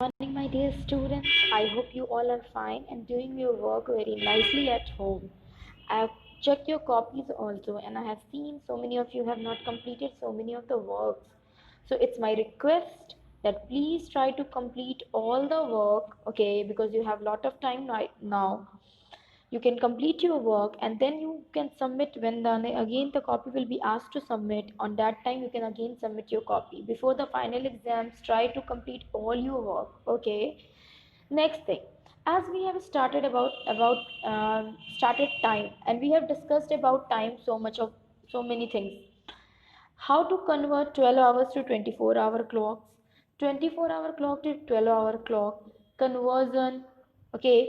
Morning, my dear students. I hope you all are fine and doing your work very nicely at home. I have checked your copies also, and I have seen so many of you have not completed so many of the works. So it's my request that please try to complete all the work, okay, because you have a lot of time right now. You can complete your work and then you can submit when again the copy will be asked to submit. On that time you can again submit your copy before the final exams. Try to complete all your work, okay. Next thing, as we have started started time, and we have discussed about time so many things. How to convert 12 hours to 24-hour clocks, 24-hour clock to 12-hour clock, conversion, okay,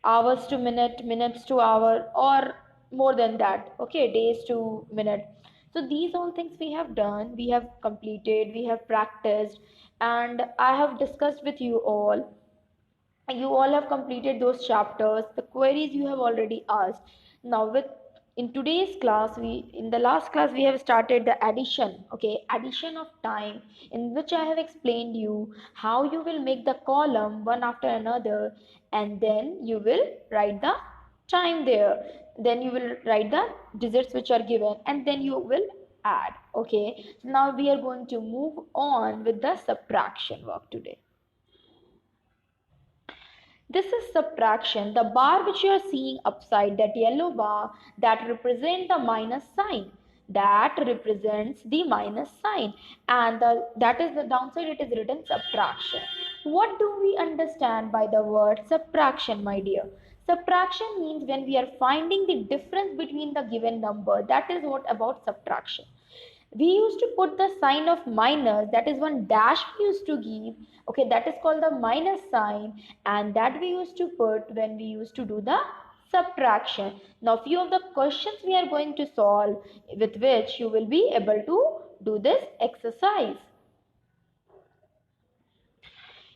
hours to minute, minutes to hour, or more than that, okay, days to minute. So these all things we have done, we have completed, we have practiced, and I have discussed with you all. You all have completed those chapters, the queries you have already asked. Now with in today's class, we in the last class we have started the addition, okay, addition of time, in which I have explained you how you will make the column one after another, and then you will write the time there, then you will write the digits which are given, and then you will add, okay. Now we are going to move on with the subtraction work today. This is subtraction. The bar which you are seeing upside, that yellow bar, that represents the minus sign. That represents the minus sign. And that is the downside, it is written subtraction. What do we understand by the word subtraction, my dear? Subtraction means when we are finding the difference between the given number. That is what about subtraction. We used to put the sign of minus, that is one dash we used to give, okay, that is called the minus sign, and that we used to put when we used to do the subtraction. Now few of the questions we are going to solve, with which you will be able to do this exercise.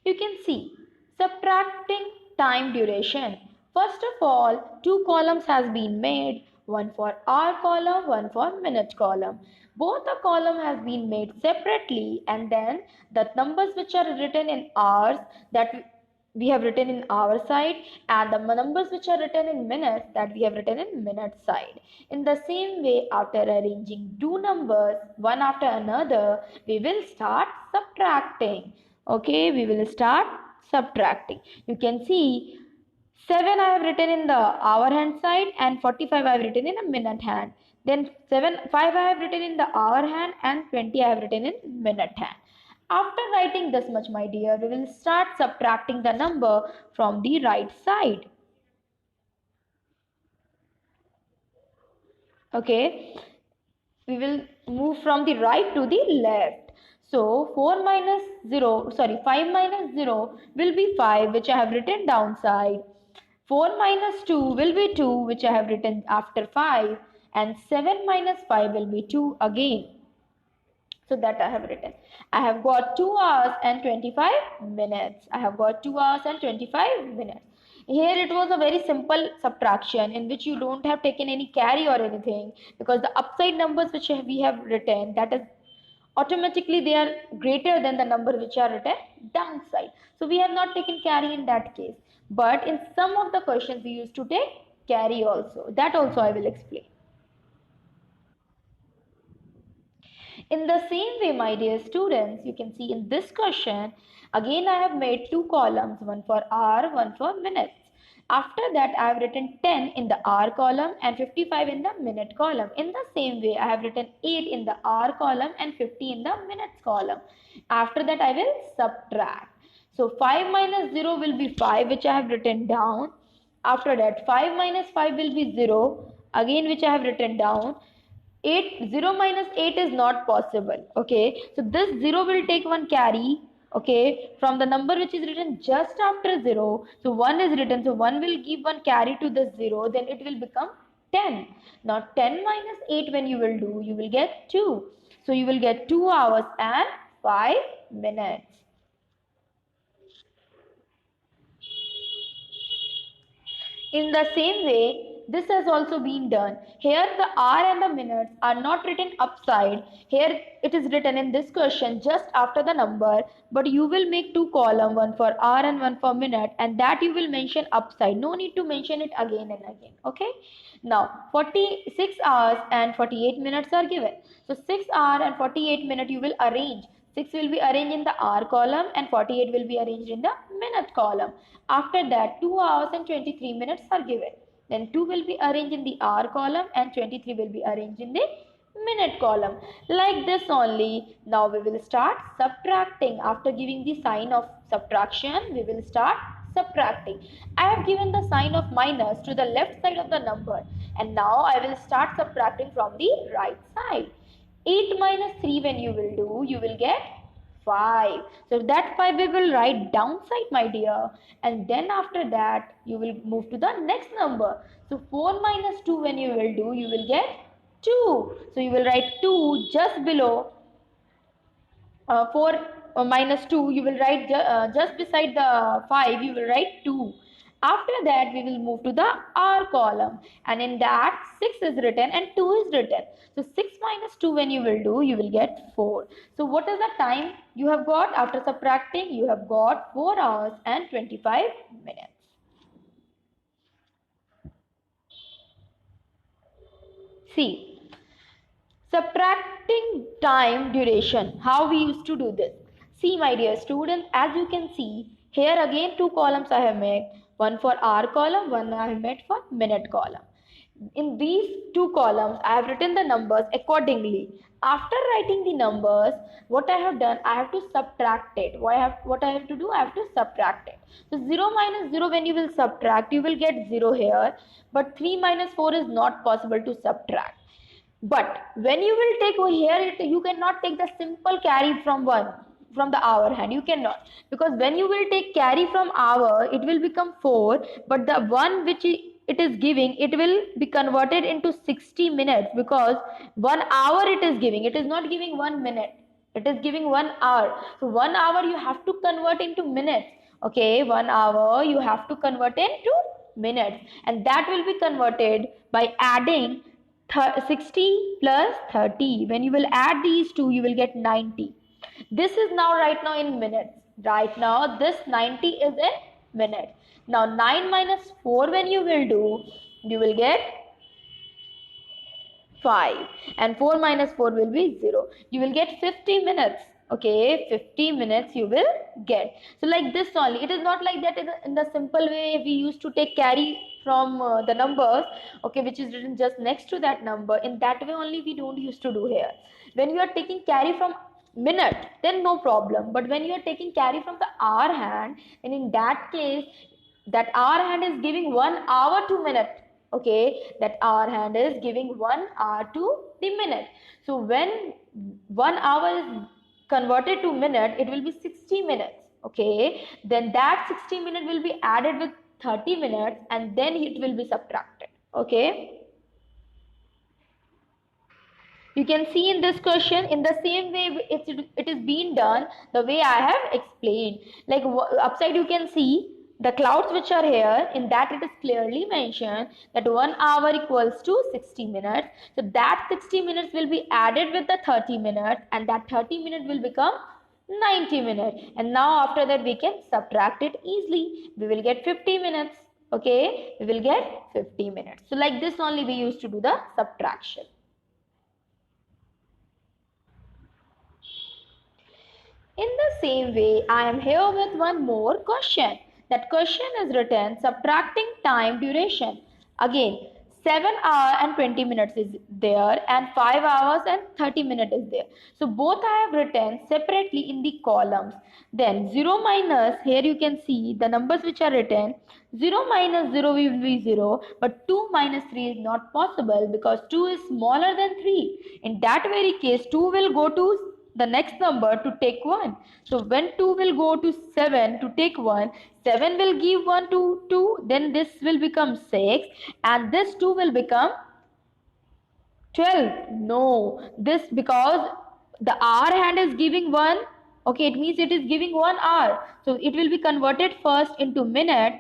You can see subtracting time duration. First of all, two columns has been made, one for hour column, one for minute column. Both the column has been made separately, and then the numbers which are written in hours, that we have written in hour side, and the numbers which are written in minutes, that we have written in minute side. In the same way, after arranging two numbers one after another, we will start subtracting. Okay, we will start subtracting. You can see 7 I have written in the hour hand side, and 45 I have written in a minute hand. Then 5 I have written in the hour hand, and 20 I have written in minute hand. After writing this much, my dear, we will start subtracting the number from the right side. Okay, we will move from the right to the left. So 5 minus 0 will be 5, which I have written downside. 4 minus 2 will be 2, which I have written after 5, and 7 minus 5 will be 2 again. So that I have written. I have got 2 hours and 25 minutes. I have got 2 hours and 25 minutes. Here it was a very simple subtraction in which you don't have taken any carry or anything, because the upside numbers which we have written, that is automatically they are greater than the number which are written downside. So we have not taken carry in that case. But in some of the questions we used to take carry also. That also I will explain. In the same way, my dear students, you can see in this question, again I have made two columns, one for hour, one for minutes. After that, I have written 10 in the hour column and 55 in the minute column. In the same way, I have written 8 in the hour column and 50 in the minutes column. After that, I will subtract. So 5 minus 0 will be 5, which I have written down. After that, 5 minus 5 will be 0, again which I have written down. 8 0 minus 8 is not possible, okay, so this 0 will take one carry, okay, from the number which is written just after 0. So 1 is written, so 1 will give one carry to this 0, then it will become 10. Now 10 minus 8, when you will do, you will get 2, so you will get 2 hours and 5 minutes. In the same way, this has also been done. Here the hour and the minutes are not written upside. Here it is written in this question just after the number, but you will make two columns, one for hour and one for minute, and that you will mention upside. No need to mention it again and again. Okay. Now 46 hours and 48 minutes are given. So 6 hour and 48 minute you will arrange. 6 will be arranged in the hour column and 48 will be arranged in the minute column. After that 2 hours and 23 minutes are given. Then 2 will be arranged in the hour column and 23 will be arranged in the minute column. Like this only. Now we will start subtracting. After giving the sign of subtraction, we will start subtracting. I have given the sign of minus to the left side of the number, and now I will start subtracting from the right side. 8 minus 3 when you will do, you will get 5. So that 5 we will write downside, my dear, and then after that you will move to the next number. So 4 minus 2 when you will do, you will get 2. So you will write 2 just below 4 minus 2, you will write just beside the 5, you will write 2. After that, we will move to the R column, and in that 6 is written and 2 is written. So 6 minus 2 when you will do, you will get 4. So what is the time you have got after subtracting? You have got 4 hours and 25 minutes. See, subtracting time duration, how we used to do this. See, my dear students, as you can see, here again two columns I have made. One for hour column, one I have made for minute column. In these two columns, I have written the numbers accordingly. After writing the numbers, what I have done, I have to subtract it. What I have to do, I have to subtract it. So 0 minus 0 when you will subtract, you will get 0 here. But 3 minus 4 is not possible to subtract. But when you will take over here, you cannot take the simple carry from the hour hand. You cannot, because when you will take carry from hour, it will become 4, but the one which it is giving, it will be converted into 60 minutes, because 1 hour it is giving. It is not giving 1 minute. It is giving 1 hour. So 1 hour you have to convert into minutes. Okay, 1 hour you have to convert into minutes, and that will be converted by adding 60 plus 30. When you will add these two, you will get 90. This is now right now in minutes. Right now this 90 is in minutes. Now 9 minus 4 when you will do, you will get 5, and 4 minus 4 will be 0. You will get 50 minutes. Okay, 50 minutes you will get. So like this only. It is not like that in the simple way we used to take carry from the numbers, okay, which is written just next to that number. In that way only we don't used to do here. When you are taking carry from minute, then no problem. But when you are taking carry from the hour hand, and in that case, that hour hand is giving 1 hour to minute. Okay, that hour hand is giving 1 hour to the minute. So when 1 hour is converted to minute, it will be 60 minutes. Okay, then that 60 minutes will be added with 30 minutes, and then it will be subtracted. Okay, you can see in this question, in the same way it is being done the way I have explained. Like upside you can see the clouds which are here. In that it is clearly mentioned that 1 hour equals to 60 minutes. So that 60 minutes will be added with the 30 minutes, and that 30 minutes will become 90 minutes. And now after that we can subtract it easily. We will get 50 minutes. Okay, we will get 50 minutes. So like this only we used to do the subtraction. In the same way, I am here with one more question. That question is written subtracting time duration. Again, 7 hours and 20 minutes is there, and 5 hours and 30 minutes is there. So both I have written separately in the columns. Then 0 minus, here you can see the numbers which are written. 0 minus 0 will be 0, but 2 minus 3 is not possible because 2 is smaller than 3. In that very case, 2 will go to the next number to take 1. So when 2 will go to 7 to take 1, 7 will give 1 to 2, then this will become 6, and this 2 will become 12. No, this, because the hour hand is giving 1, okay, it means it is giving 1 hour. So it will be converted first into minute,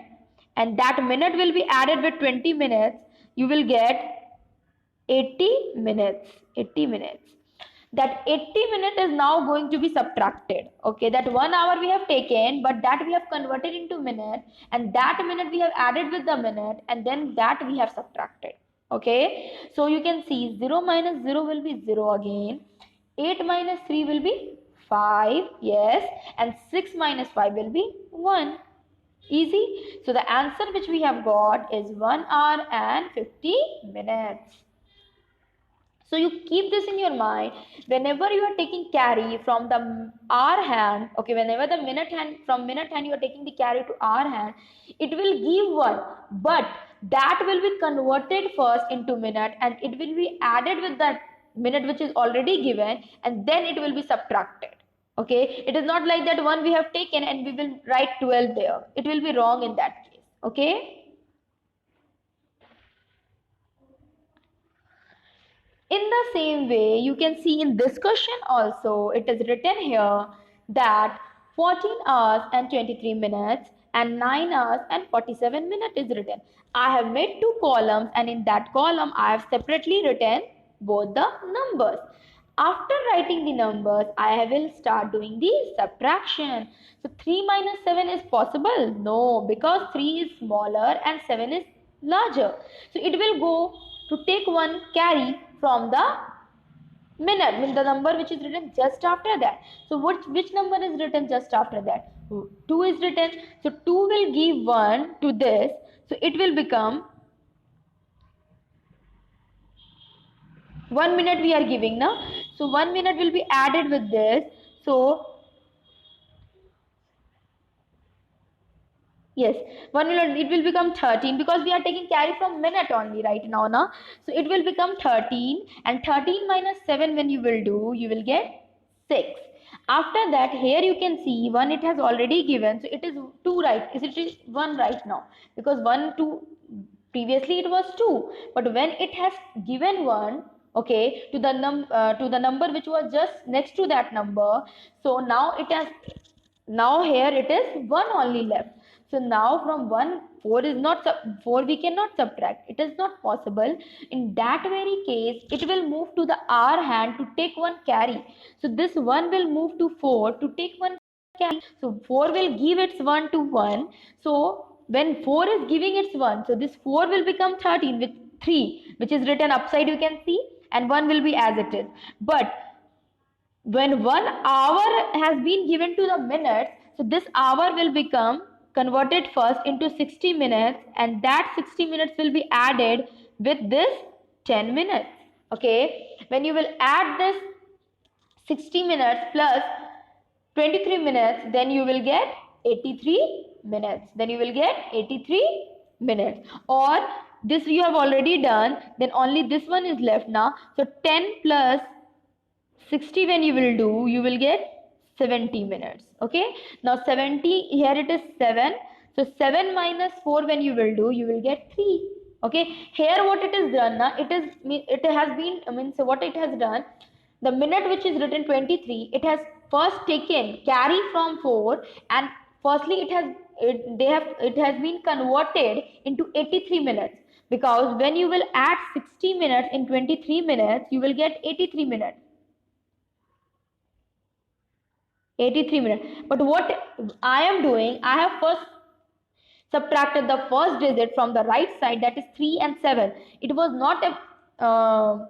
and that minute will be added with 20 minutes. you will get 80 minutes. 80 minutes. That 80 minutes is now going to be subtracted. Okay, that 1 hour we have taken, but that we have converted into minute, and that minute we have added with the minute, and then that we have subtracted. Okay, so you can see 0 minus 0 will be 0 again. 8 minus 3 will be 5, yes, and 6 minus 5 will be 1. Easy. So the answer which we have got is 1 hour and 50 minutes. So you keep this in your mind whenever you are taking carry from the hour hand. Okay, whenever the minute hand, from minute hand you are taking the carry to hour hand, it will give 1, but that will be converted first into minute, and it will be added with that minute which is already given, and then it will be subtracted. Okay, it is not like that 1 we have taken and we will write 12 there. It will be wrong in that case. Okay. In the same way, you can see in this question also, it is written here that 14 hours and 23 minutes and 9 hours and 47 minutes is written. I have made 2 columns, and in that column I have separately written both the numbers. After writing the numbers, I will start doing the subtraction. So 3 minus 7 is possible? No, because 3 is smaller and 7 is larger. So it will go to take 1 carry from the minute, means the number which is written just after that. So which number is written just after that? 2 is written. So 2 will give 1 to this. So it will become 1 minute we are giving now. So 1 minute will be added with this. So yes, 1 minute, it will become 13 because we are taking carry from minute only right now. Na? So it will become 13, and 13 minus 7 when you will do, you will get 6. After that, here you can see 1 it has already given. So it is 2 right. It is 1 right now because 1, 2, previously it was 2. But when it has given 1, okay, to the number which was just next to that number, so now it has, now here it is 1 only left. So now from 1, 4 is not 4 we cannot subtract. It is not possible. In that very case, it will move to the R hand to take 1 carry. So this 1 will move to 4 to take 1 carry. So 4 will give its 1 to 1. So when 4 is giving its 1, so this 4 will become 13 with 3, which is written upside, you can see, and 1 will be as it is. But when 1 hour has been given to the minute, so this hour will become converted first into 60 minutes, and that 60 minutes will be added with this 10 minutes. Okay, when you will add this 60 minutes plus 23 minutes, then you will get 83 minutes. Then you will get 83 minutes. Or this you have already done, then only this one is left now. So 10 plus 60 when you will do, you will get 70 minutes. Okay, now 70, here it is 7. So 7 minus 4 when you will do, you will get 3. Okay, here what it is done now, it has been, means what it has done, the minute which is written 23, it has first taken carry from 4, and firstly it has been converted into 83 minutes, because when you will add 60 minutes in 23 minutes, you will get 83 minutes. 83 minutes. But what I am doing, I have first subtracted the first digit from the right side, that is 3 and 7. It was not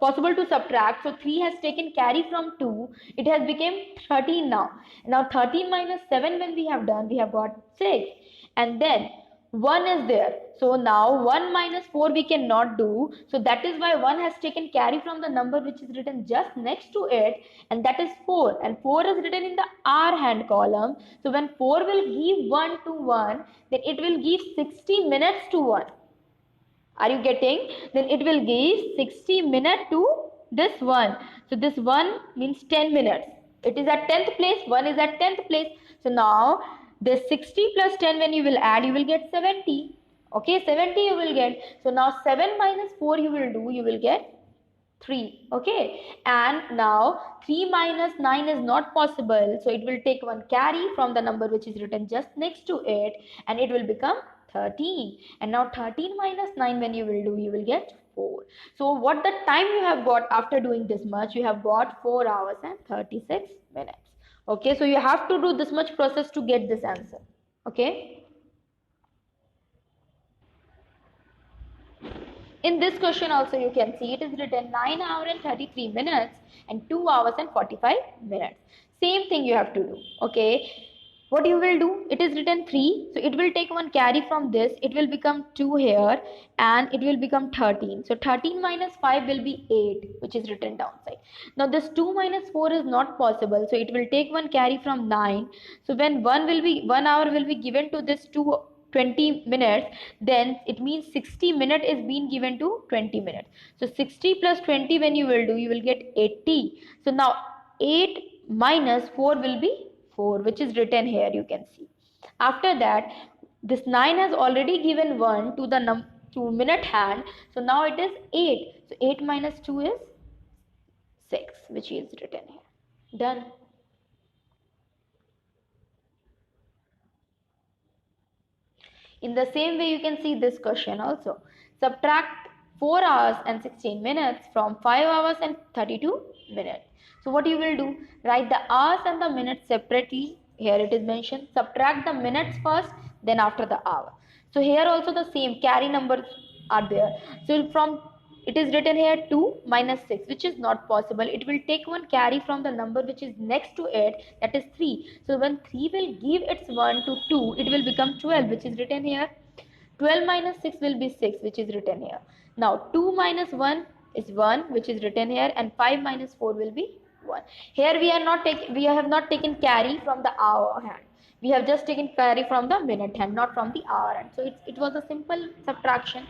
possible to subtract, so 3 has taken carry from 2. It has become 13 now. Now 13 minus 7 when we have done, we have got 6. And then 1 is there. So now 1 minus 4 we cannot do. So that is why 1 has taken carry from the number which is written just next to it, and that is 4. And 4 is written in the R hand column. So when 4 will give 1 to 1, then it will give 60 minutes to 1. Are you getting? Then it will give 60 minutes to this 1. So this 1 means 10 minutes. It is at 10th place, 1 is at 10th place. So now this 60 plus 10 when you will add, you will get 70. Okay, 70 you will get. So now 7 minus 4 you will do, you will get 3. Okay, and now 3 minus 9 is not possible, so it will take one carry from the number which is written just next to it, and it will become 13. And now 13 minus 9, when you will do, you will get 4. So what the time you have got after doing this much? You have got 4 hours and 36 minutes. Okay, so you have to do this much process to get this answer. Okay. In this question also you can see it is written 9 hours and 33 minutes and 2 hours and 45 minutes. Same thing you have to do. Okay. What you will do, it is written 3, so it will take one carry from this, it will become 2 here, and it will become 13. So 13 minus 5 will be 8, which is written downside. Now this 2 minus 4 is not possible, so it will take one carry from 9. So when 1 hour will be given to this 20 minutes, then it means 60 minutes is being given to 20 minutes. So 60 plus 20, when you will do, you will get 80. So now 8 minus 4 will be 4, which is written here, you can see. After that, this 9 has already given 1 to the to minute hand, so now it is 8. So 8 minus 2 is 6, which is written here. Done. In the same way, you can see this question also. Subtract 4 hours and 16 minutes from 5 hours and 32 minutes. So what you will do, write the hours and the minutes separately. Here it is mentioned, subtract the minutes first, then after the hour. So here also the same carry numbers are there. So from it is written here 2 minus 6, which is not possible. It will take one carry from the number which is next to it, that is 3. So when 3 will give its 1 to 2, it will become 12, which is written here. 12 minus 6 will be 6, which is written here. Now 2 minus 1 is 1, which is written here, and 5 minus 4 will be 1. Here we have not taken carry from the hour hand. We have just taken carry from the minute hand, not from the hour hand. So it was a simple subtraction.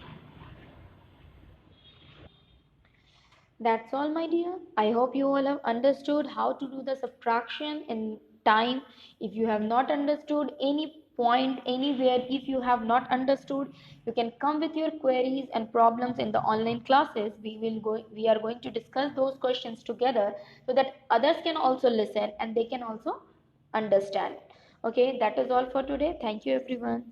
That's all, my dear. I hope you all have understood how to do the subtraction in time. If you have not understood any point anywhere, if you have not understood, you can come with your queries and problems in the online classes. We are going to discuss those questions together so that others can also listen and they can also understand. Okay, that is all for today. Thank you, everyone.